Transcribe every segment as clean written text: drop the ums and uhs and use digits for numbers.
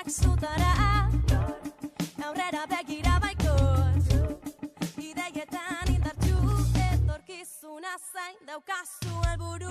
begiak zutara, aurrera begira baikor, ideietan indartxu, etorkizuna zain daukazu helburu.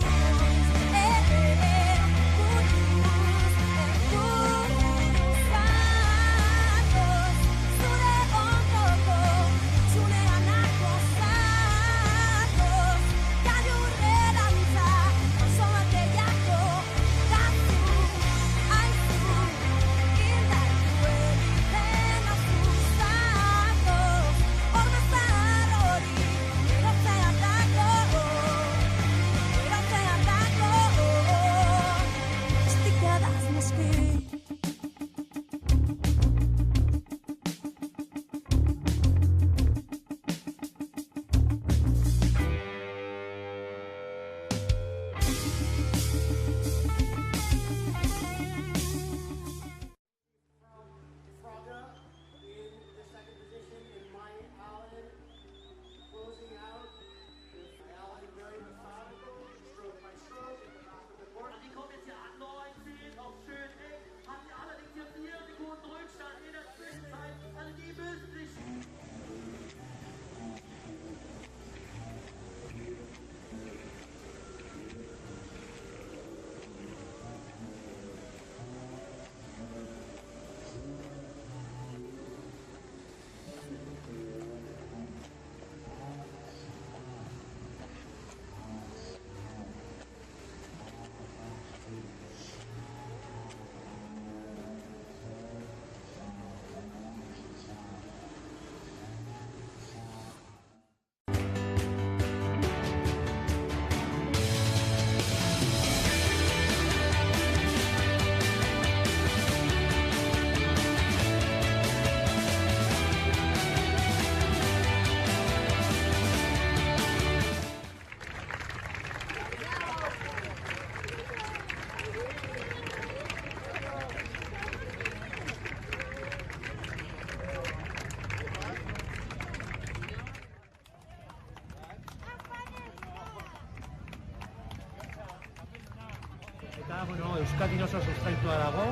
Euskadin oso sustraitua dago,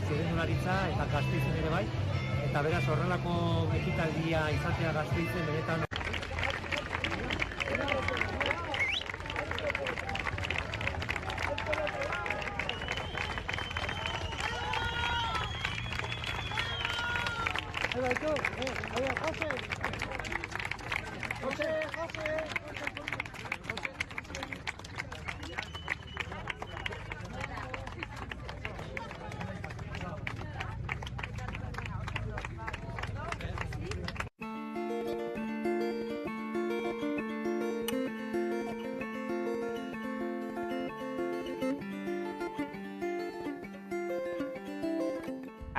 txirrindularitza eta Gasteizen ere bai, eta beraz horrelako ekitaldia izatea Gasteizen benetan.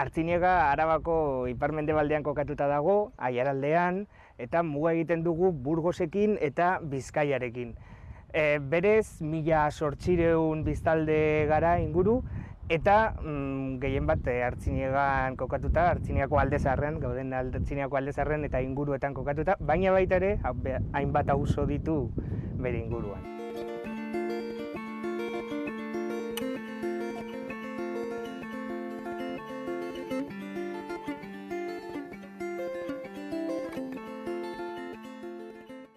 Artziniega Arabako ipar-mendebaldean kokatuta dago, Aiaraldean, eta muga egiten dugu Burgosekin eta Bizkaiarekin. Berez, 1800 biztalde gara inguru, eta gehien bat Artziniegan kokatuta, Artziniako alde zaharrean, gauden Artziniako alde zaharrean eta inguruetan kokatuta, baina baita ere, hainbat auzo ditu bere inguruan.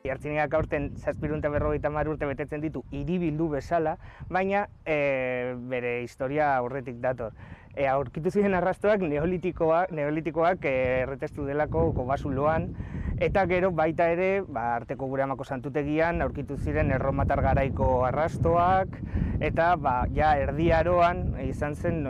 Artziniegak aurten 750 urte betetzen ditu hiribildu bezala, baina bere historia aurretik dator. Aurkitu ziren arrastoak neolitikoak erretestu delako Kobazuloan, eta gero baita ere, arteko gure amako santutegian aurkitu ziren erromatar garaiko arrastoak, eta ja Erdi Aroan izan zen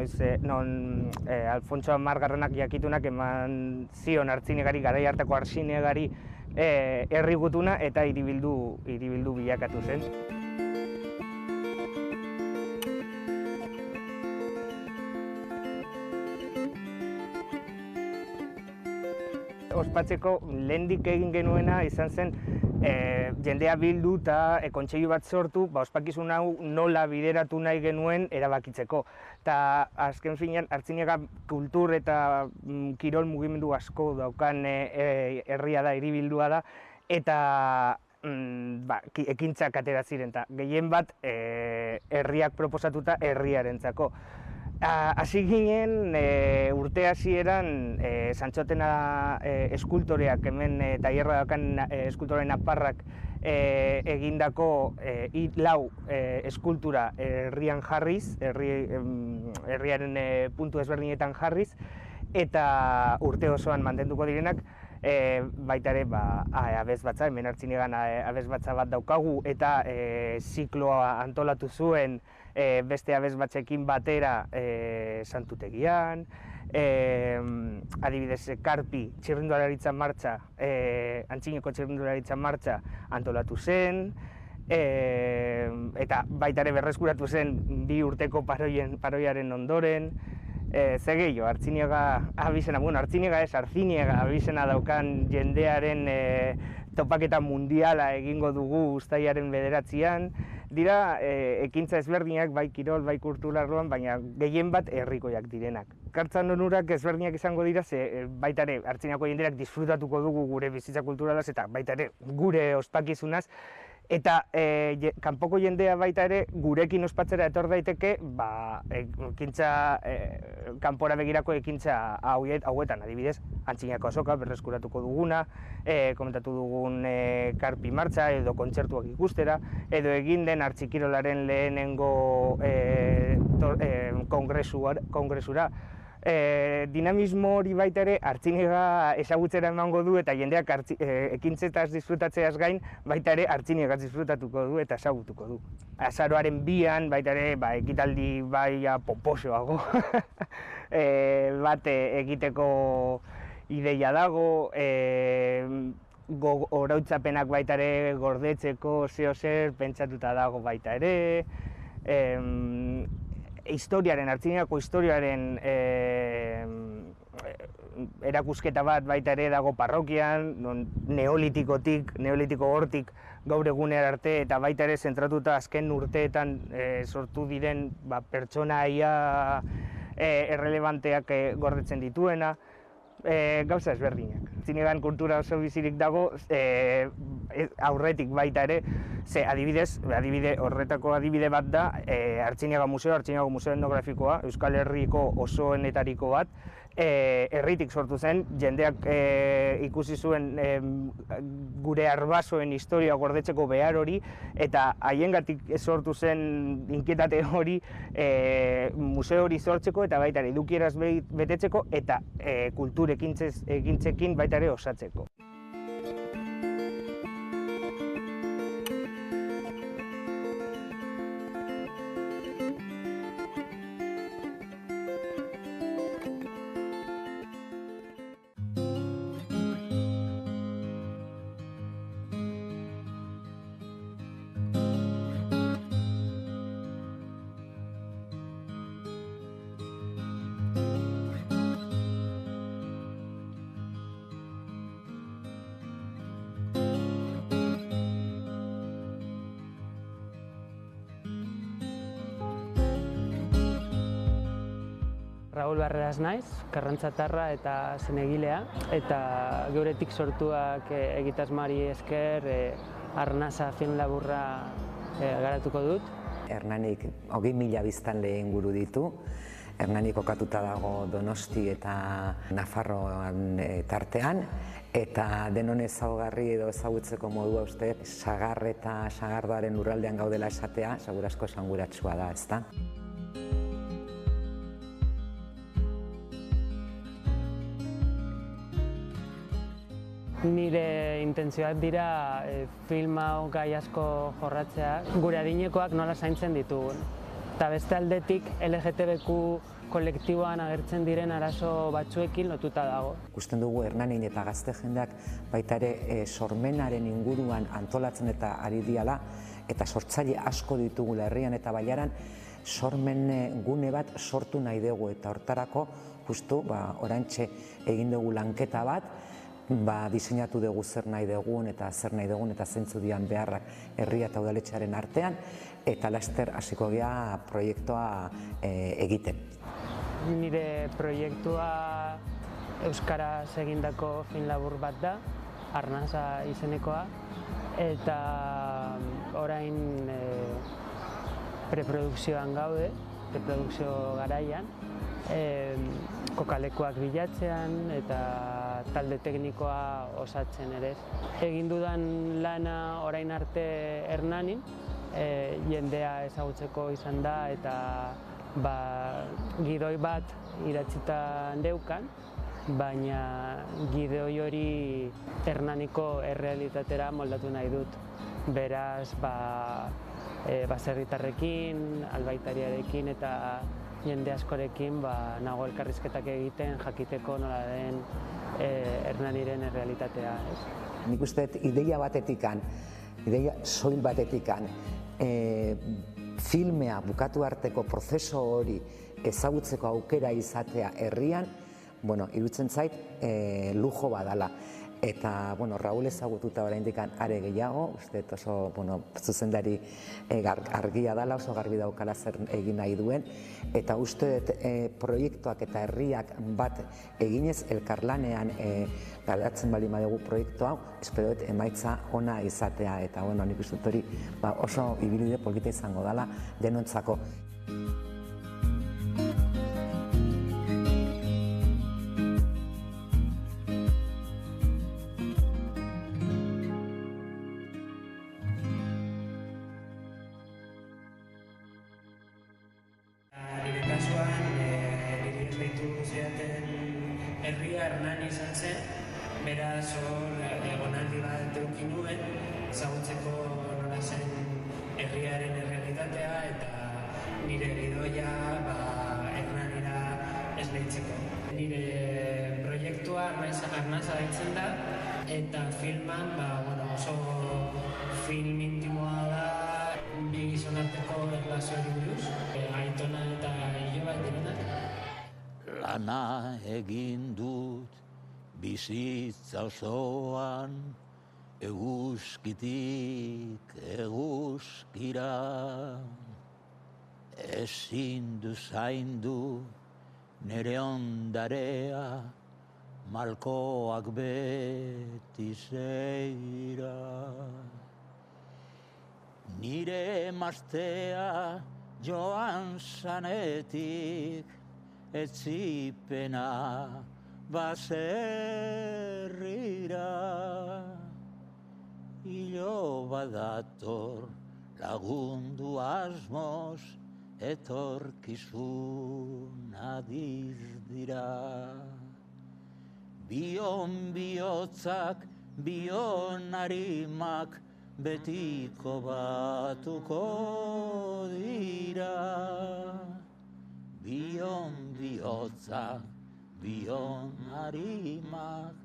non Alfontso Amargarrenak jakitunak eman zion Artziniegari garai hartako Artziniegari herri gutuna eta hiribildu bilakatu zen. Ospatzeko lehendik egin genuena izan zen jendea bildu eta kontseilu bat sortu, ospakizun hau nola bideratu nahi genuen erabakitzeko. Eta azken finean Artziniega kultur eta kirol mugimendu asko daukan herria da, hiribildua da, eta ekintzak atera ziren, eta gehien bat herriak proposatuta herriarentzako. Hasi ginen urte hasieran Santxotena eskultoreak hemen tailerra daukan eskultore naparrak egindako lau eskultura herrian jarriz, herriaren puntu ezberdinetan jarriz, eta urte osoan mantenduko direnak, baita ere abesbatza, hemen Artzinigan abesbatza bat daukagu, eta zikloa antolatu zuen beste abesbatzekin batera santutegian, adibidez Karpi txirrindularitza martxa, Antzineko txirrindularitza martxa antolatu zen, eta baita ere berreskuratu zen 2 urteko paroiaren ondoren. Ze gehiago, Artziniega abizena, Artziniega ez, Artziniega abizena daukan jendearen topaketa mundiala egingo dugu uztailaren 9an. Dira ekintza ezberdinak, bai kirol, bai kulturarloan, baina gehien bat herrikoiak direnak. Kartzan onurak ezberdinak izango dira, ze baita ere Artziniako jendeak disfrutatuko dugu gure bizitza kulturalaz eta baita ere gure ospakizunaz. Eta kanpoko jendea baita ere gurekin ospatzera etor daiteke, ekintza, kanpora begirako ekintza hauetan, adibidez, Antzinako azoka berreskuratuko duguna, komentatu dugun Karpi martxa edo kontzertuak ikustera, edo egin den Artzikirolaren lehenengo kongresura. Dinamismo hori baita ere Artziniega ezagutzera emango du eta jendeak ekintzetaz disfrutatzeaz gain baita ere Artziniegaz disfrutatuko du eta ezagutuko du. Azaroaren 2an baita ere ekitaldi pomposoago bat egiteko ideia dago, oroitzapenak baita ere gordetzeko zer pentsatuta dago baita ere, Artziniako historiaren erakusketa bat baita ere dago parrokian, neolitiko hortik gaur egunera arte, eta baita ere zentratuta azken urteetan sortu diren pertsonaia errelevanteak gordetzen dituena, gauza ezberdinak. Artzinigan kultura oso bizirik dago, aurretik baita ere, ze horretako adibide bat da Artziniaga Museo Etnografikoa, Euskal Herriko osoenetariko bat, herritik sortu zen, jendeak ikusi zuen gure arbasoen historia gordetzeko behar hori, eta haiengatik sortu zen inkietate hori museo hori sortzeko eta baita ere edukieraz betetzeko eta kultur ekintzekin baita ere osatzeko. Raul Barreras naiz, karrantzatarra eta zenegilea, eta geuretik sortuak egitasmoari esker arnasa film laburra garatuko dut. Hernanik 20.000 biztanle inguru ditu. Hernani kokatuta dago Donosti eta Nafarroan tartean, eta denon ezaugarri edo ezagutzeko modua uste, sagar eta sagardoaren lurraldean gaudela esatea, segurasko esanguratsua da, ezta? Nire intentzioak dira film hau gai asko jorratzea, gure adinekoak nola zaintzen ditugun. Eta beste aldetik LGTBQ kolektiboan agertzen diren arazo batzuekin lotuta dago. Ikusten dugu Hernanin eta gazte jendeak baita ere sormenaren inguruan antolatzen eta ari diala, eta sortzaile asko ditugula herrian eta bailaran, sormen gune bat sortu nahi dugu, eta hortarako justu oraintxe egin dugu lanketa bat, diseinatu dugu zer nahi dugun eta zeintzu dian beharrak herria eta udaletxearen artean, eta laster hasiko gea proiektua egiten. Nire proiektua euskaraz egindako film labur bat da, Arnasa izenekoa, eta orain preprodukzioan gaude, preprodukzio garaian, kokalekuak bilatzean eta talde teknikoa osatzen ere. Egin dudan lana orain arte Hernanin, jendea ezagutzeko izan da eta gidoi bat idatzita neukan, baina gidoi hori Hernaniko errealitatera moldatu nahi dut. Beraz, baserritarrekin, albaitariarekin eta jende askorekin nago elkarrizketak egiten jakiteko nola den Hernaniren errealitatea. Nik uste dut ideia batetikan, ideia soil batetikan, filmea bukatu arteko prozeso hori ezagutzeko aukera izatea herrian, iruditzen zait lujo badala. Eta, Raúl ezagututa oraindik are gehiago, uste oso, zuzendari argia dela, oso garbi daukala zer egin nahi duen, eta uste proiektuak eta herriak bat eginez elkarlanean garatzen bali madugu proiektu hau, espero dut emaitza ona izatea, eta nik uste hori oso ibilbide polita izango dela denontzako. Herria Hernani izan zen, beraz hor egonaldi bat eduki nuen, ezagutzeko nola zen herriaren errealitatea eta nire gidoia Hernanira esleitzeko. Nire proiektua Arnaza deitzen da eta filman oso film intimoa da, bi gizonarteko erlazioari buruz, Aitona eta Iloba direnak. Lana egin dut bizitza osoan, eguzkitik eguzkira. Ezin du zaindu nere ondarea, malkoak beti zeira. Nire emaztea joan zanetik, etzipena baserrira. Iloba dator lagundu asmoz, etorkizun adiz dira. Bion bihotzak, bion arimak, betiko batuko dira. Bion bihotza, bion harimak,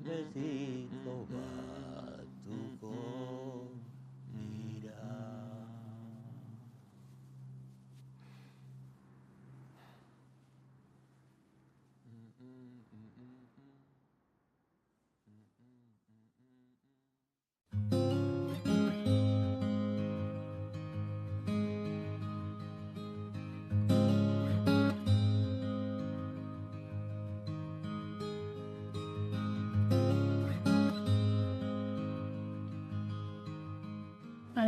betiko batuko dira.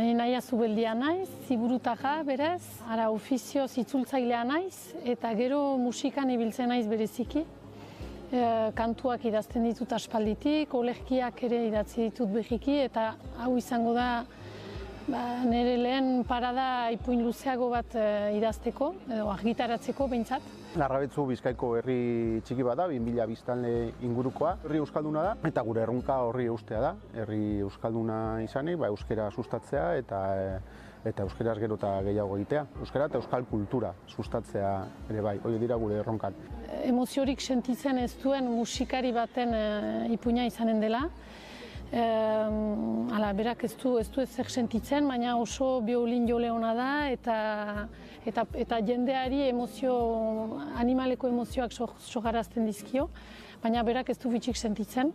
Ni Naia Zubeldia naiz, ziburutaka berez, ofizioz itzultzailea naiz, eta gero musikan ibiltzen naiz bereziki. Kantuak idazten ditut aspalditik, olerkiak ere idatzi ditut berriki, eta hau izango da nire lehen parada ipuin luzeago bat idazteko, edo argitaratzeko behintzat. Larrabetzu Bizkaiko herri txiki bat da, 2000 biztanle ingurukoa. Herri euskalduna da, eta gure erronka horri eustea da. Herri euskalduna izanik, euskera sustatzea eta euskeraz gero eta gehiago egitea. Euskera eta euskal kultura sustatzea ere bai, hori dira gure erronkan. Emoziorik sentitzen ez duen musikari baten ipuina izanen dela. Berak ez du ezer sentitzen, baina oso biolin jole hona da eta jendeari animaleko emozioak sogarazten dizkio, baina berak ez du bitxik sentitzen.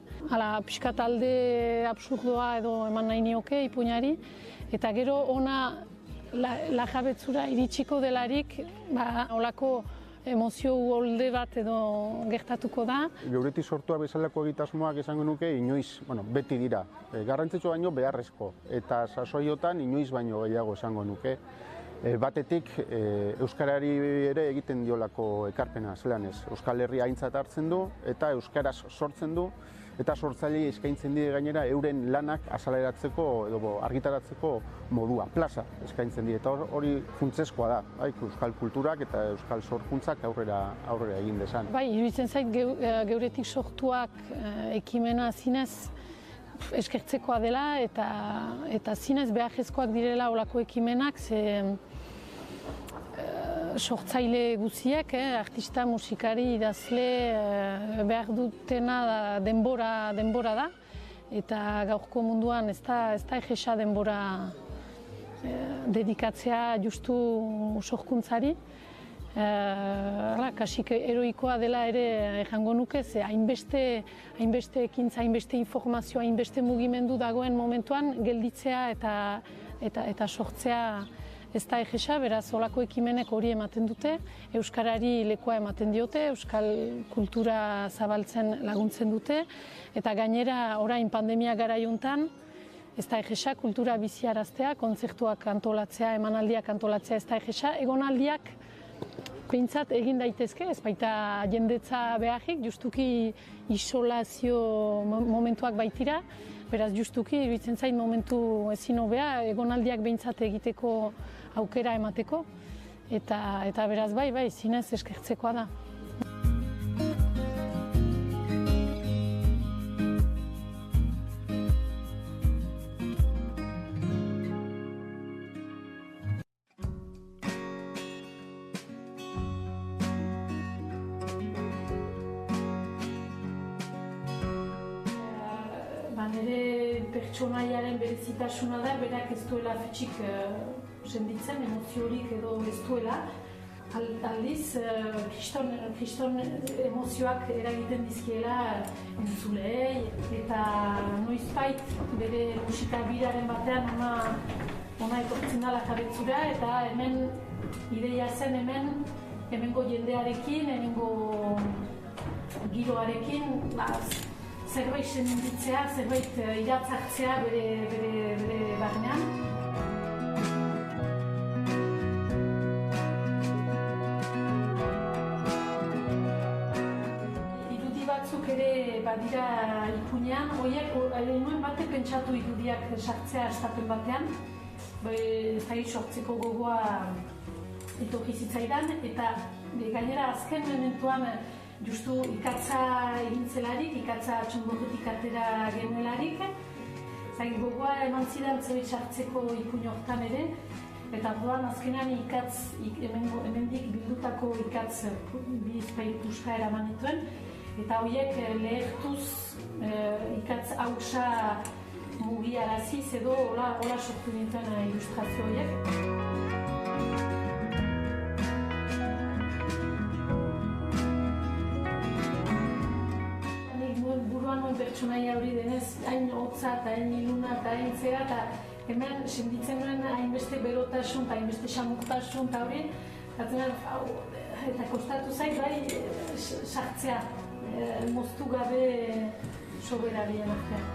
Pixkat alde absurdoa edo eman nahi nioke ipuinari, eta gero ona lajabetzura iritsiko delarik, olako emozio uholde bat edo gertatuko da. Geuretik sortua bezalako egitasmoak esango nuke inoiz, beti dira. Garrantzitsua baino beharrezko, eta sasoiotan inoiz baino gehiago esango nuke. Batetik, euskarari ere egiten diolako ekarpena, zelan ez. Euskal Herria aintzat hartzen du eta euskaraz sortzen du eta sortzaile eskaintzen die gainera euren lanak azaleratzeko edo argitaratzeko modua, plaza eskaintzen die eta hori funtsezkoa da, euskal kulturak eta euskal sorkuntzak aurrera egin dezan. Bai, iruditzen zait geuretik sortuak ekimena zinez eskertzekoa dela eta zinez beharrezkoak direla olako ekimenak, ze sortzaile guziek, artista, musikari, idazle, behar dutena denbora da, eta gaurko munduan ez da egesa denbora dedikatzea justu sorkuntzari. Kasik heroikoa dela ere jango nuke, ze hainbeste ekintza, hainbeste informazioa, hainbeste mugimendu dagoen momentuan gelditzea eta sortzea ez da egesa, beraz olako ekimenek hori ematen dute, euskarari lekua ematen diote, euskal kultura zabaltzen laguntzen dute, eta gainera orain pandemia garaiuntan ez da egesa kultura biziaraztea, kontzertuak antolatzea, emanaldiak antolatzea ez da egesa, egonaldiak behintzat egin daitezke, ez baita jendetza beharrik, justuki isolazio momentuak baitira, beraz justuki iruditzen zait momentu ezin hobea egonaldiak behintzat egiteko aukera emateko, eta beraz bai, zinez eskertzekoa da. Nire pertsonaiaren berezitasuna da, berak ez duela fetxik senditzen, emoziorik edo ez duela. Aldiz, kriston emozioak eragiten dizkiela entzuleei, eta noizbait bere musika biraren batean ona etortzen dela jabetzura, eta hemen ideia zen hemengo jendearekin, hemengo giroarekin, zerbait senditzea, zerbait iratzartzea bere barnean. Irudi batzuk ere badira ipuinean, horiek nuen batek pentsatu irudiak sartzea estapen batean, sortzeko gogoa etorri zitzaidan, eta gainera azken momentuan justu ikatza egintzelarik, ikatza txondorretik atera genuelarik. Gogoa eman zidan zerbait sartzeko ipuin hortan ere, eta orduan azkenean hemendik bildutako ikatz bizpairu puska eraman dituen, eta horiek lehertuz ikatz hautsa mugiaraziz edo hola sortu dituen ilustrazio horiek. Pertsonaia hori denez, hain hotza eta hain iluna eta hain zera, eta hemen senditzen nuen hainbeste berotasun eta hainbeste xamurtasun eta hori, eta kostatu zait bai sartzea, moztu gabe soberarien artean.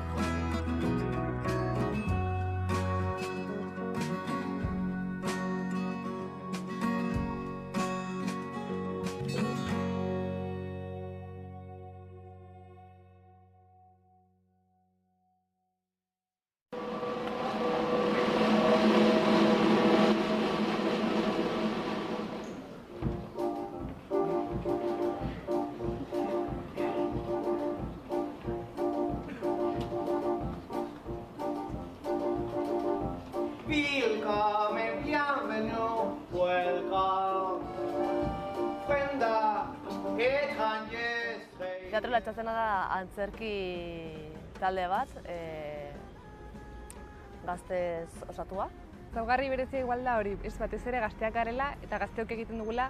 Teatro Latxazena da antzerki talde bat, gaztez osatua. Zaugarri berezia igual da hori, ez batez ere gazteak garela eta gazteok egiten dugula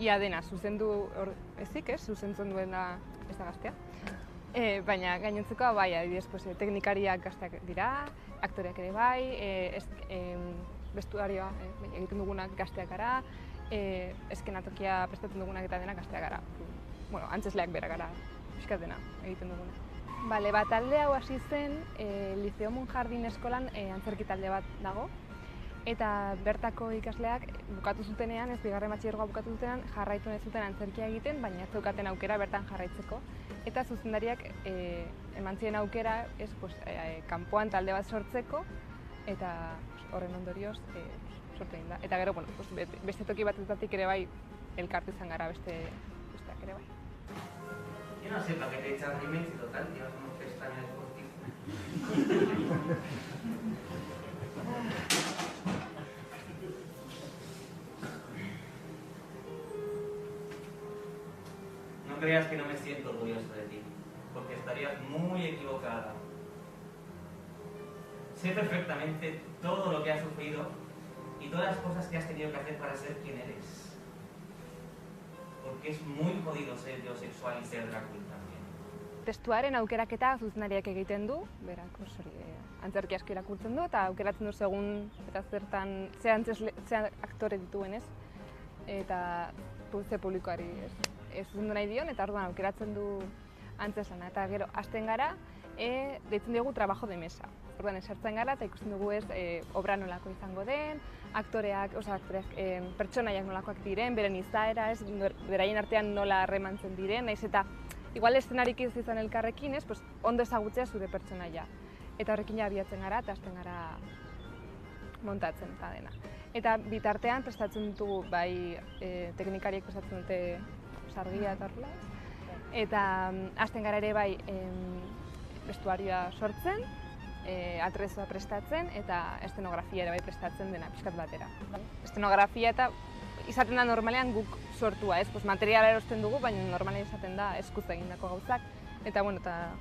ia dena, zuzendu ezik, zuzentzen duena ez da gaztea. Baina gainontzekoa bai, adibidez, teknikariak gazteak dira, aktoreak ere bai, bestuarioa egiten dugunak gazteak gara, eskenatokia prestatzen dugunak eta denak gazteak gara. Antzesleak bera gara, pixkat dena egiten duguna. Talde hau hasi zen, Liceo Monjardin eskolan antzerki talde bat dago, eta bertako ikasleak bukatu zutenean, ez bigarren batxilergoa bukatu zutenean, jarraitu ez zuten antzerkia egiten, baina ez zeukaten aukera bertan jarraitzeko. Eta zuzendariak eman ziren aukera, kanpoan talde bat sortzeko, eta horren ondorioz sortu egin da. Eta gero, beste toki batetatik ere bai elkartu izan gara besteak ere bai. Yo no sé para qué te echas rímel si total llevas unos pestañas cortitos. No creas que no me siento orgulloso de ti, porque estarías muy equivocada. Sé perfectamente todo lo que has sufrido y todas las cosas que has tenido que hacer para ser quien eres. Porque es muy jodido ser heterosexual y ser drag queen también. Testuaren aukeraketa zuzendariak egiten du, berak antzerki asko irakurtzen du, eta aukeratzen du segun eta zertan ze aktore dituen ez, eta ze publikoari ez zuzendu nahi dion, eta orduan aukeratzen du antzeslana. Eta gero, hasten gara, deitzen dugu trabajo de mesa. Orduan, esertzen gara eta ikusten dugu obra nolako izango den, aktoreak, pertsonaiak nolakoak diren, beren izaera, beraien artean nola harremantzen diren, naiz eta igual eszenarik ez izan elkarrekin, ondo ezagutzea zure pertsonaia. Eta horrekin abiatzen gara eta hasten gara montatzen eta dena. Eta bitartean prestatzen ditugu, bai teknikariek prestatzen dute sargia eta horrela. Eta hasten gara ere bai vestuarioa sortzen, atrezoa prestatzen eta eszenografia ere bai prestatzen dena pixkat batera. Eszenografia eta izaten da normalean guk sortua, materiala erosten dugu, baina normalean izaten da eskuz egindako gauzak. Eta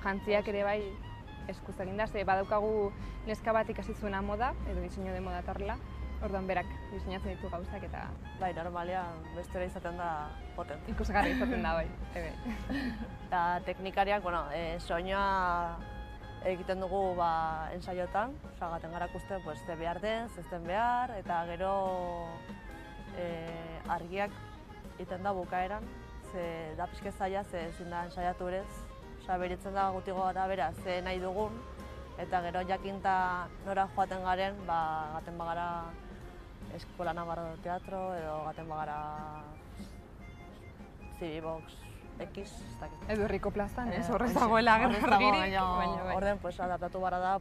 jantziak ere bai eskuz eginda, badaukagu neska bat ikasi zuena moda, edo diseinu de moda eta horrela, orduan berak diseinatzen ditu gauzak eta... Bai, normalean bestera izaten da poten. Ikusgarri izaten da, bai. Eta teknikariak, soinua egiten dugu ensaiotan, gaten gara ikusten ze behar den, ez den behar, eta gero argiak egiten da bukaeran, ze da pixke zaila, ze ezin da ensaiatu berez, beritzen da gutigo gara bera ze nahi dugun, eta gero jakinta nora joaten garen, gaten bagara Eskola Navarro Teatro, edo gaten bagara Civibox X, ez dakit. Edo Herriko plazan, horrez dagoela argirik. Orden, adaptatu bara da,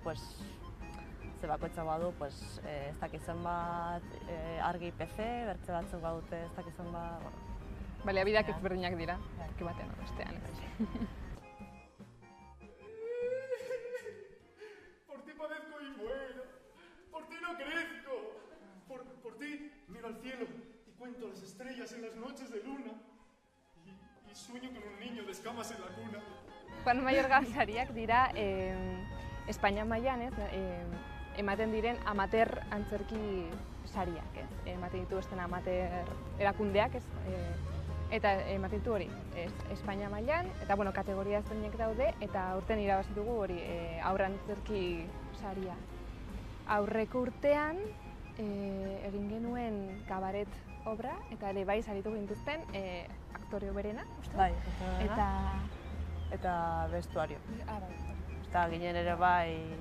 ze bakoitza badu, ez dakit zenbat argi PC, bertze batzuk badute, ez dakit zenbat... Baliabideak ezberdinak dira, toki batean bestean. Por ti padezco y muero, por ti no crezco, por ti miro al cielo y cuento las estrellas en las noches de luna y sueño con un niño de escamas en la cuna. Juan Maior Gauzariak dira Espainia mailan ematen diren amateur antzerki sariak, ematen dituzten amateur erakundeak, eta ematen ditu hori Espainia mailan, eta kategoria ezberdinak daude, eta aurten irabazi dugu hori haur antzerki saria. Aurreko urtean egin genuen kabaret obra, eta ere bai saritu gintuzten aktore hoberena, uste? Bai, eta vestuario. Eta ginen ere bai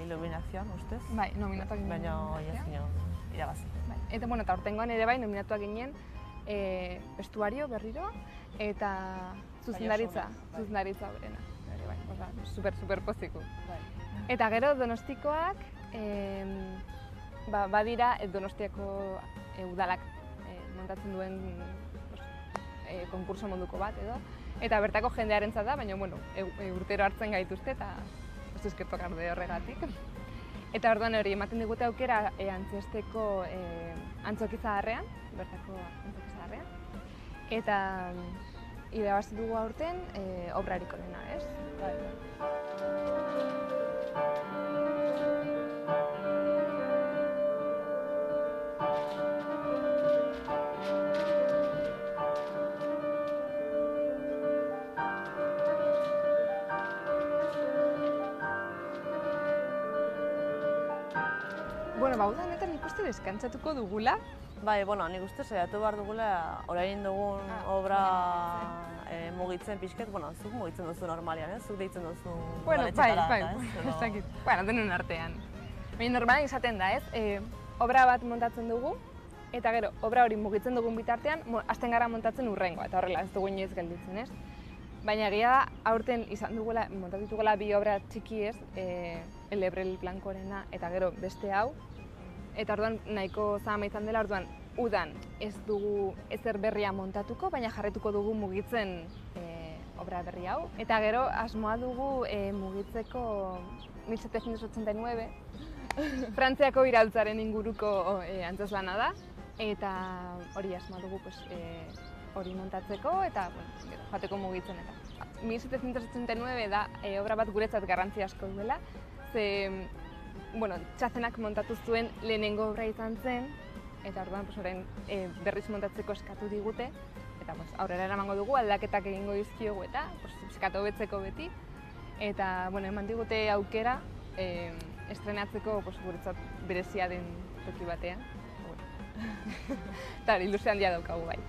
iluminazioan, ustez? Bai, nominatuak ginen. Baina irabazi. Eta aurtengoan ere bai nominatuak ginen vestuario berriro eta zuzendaritza hoberena. Super poziku. Eta gero Donostikoak badira Donostiako udalak montatzen duen konkurso moduko bat edo. Eta bertako jendearentzat da, baina urtero hartzen gaituzte eta ez eskertok arde horregatik. Eta orduan hori ematen digute aukera Antzesteko Antzoki Zaharrean, bertako Antzoki Zaharrean. Eta irabazi dugu aurten obrarik onena, ez? Uda honetan nik uste deskantzatuko dugula. Bai, nik uste saiatu behar dugula orain dugun obra mugitzen pixket, zuk mugitzen duzu normalian, zuk deitzen duzu udaletxetara. Bai, ez dakit. Denon artean. Baina normalean izaten da, ez? obra bat montatzen dugu, eta gero, obra hori mugitzen dugun bitartean, hasten gara montatzen urrengoa, eta horrela, ez dugu inoiz gelditzen, ez? Baina egia da, aurten izan dugula, montatitugula bi obra txiki ez, El Lebrel Blancorena eta gero beste hau, eta orduan nahiko zahama izan dela, orduan udan ez dugu ezer berria montatuko, baina jarretuko dugu mugitzen obra berri hau. Eta gero asmoa dugu mugitzeko 1789, Frantziako iraultzaren inguruko antzezlana da, eta hori asmoa dugu hori montatzeko eta joateko mugitzen eta. 1789 da obra bat guretzat garrantzi asko duela, ze Txazenak montatu zuen lehenengo obra izan zen, eta orduan orain berriz montatzeko eskatu digute, eta aurrera eramango dugu, aldaketak egingo dizkiogu eta eskatu hobetzeko beti, eta eman digute aukera estrenatzeko guretzat berezia den toki batean. Eta ilusio handia daukagu bai.